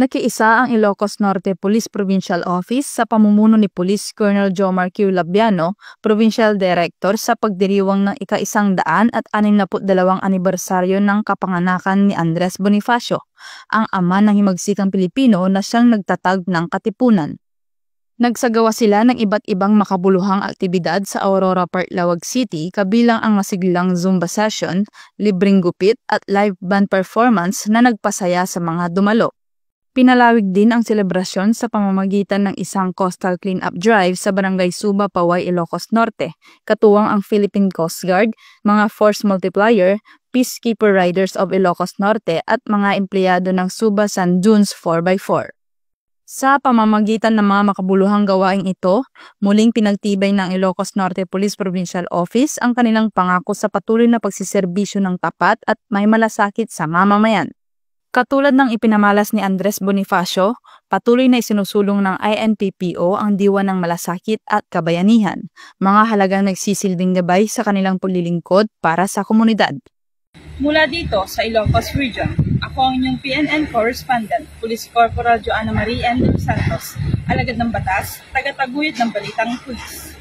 Nakiisa ang Ilocos Norte Police Provincial Office sa pamumuno ni Police Colonel Jomar Q. Labiano, Provincial Director sa pagdiriwang ng ika-162 anibersaryo ng kapanganakan ni Andres Bonifacio, ang ama ng himagsikang Pilipino na siyang nagtatag ng katipunan. Nagsagawa sila ng iba't ibang makabuluhang aktibidad sa Aurora Park, Lawag City kabilang ang masiglang Zumba session, libreng gupit at live band performance na nagpasaya sa mga dumalo. Pinalawig din ang selebrasyon sa pamamagitan ng isang coastal clean-up drive sa Barangay Suba, Paway, Ilocos Norte, katuwang ang Philippine Coast Guard, mga Force Multiplier, Peacekeeper Riders of Ilocos Norte at mga empleyado ng Suba Sand Dunes 4x4. Sa pamamagitan ng mga makabuluhang gawaing ito, muling pinagtibay ng Ilocos Norte Police Provincial Office ang kanilang pangako sa patuloy na pagsiserbisyo ng tapat at may malasakit sa mamamayan. Katulad ng ipinamalas ni Andres Bonifacio, patuloy na isinusulong ng INPPO ang diwa ng malasakit at kabayanihan, mga halagang nagsisilbing gabay sa kanilang paglilingkod para sa komunidad. Mula dito sa Ilocos Region, ako ang inyong PNN Correspondent, Police Corporal Joanna Marie N. Santos, alagad ng batas, tagataguyod ng balitang pulis.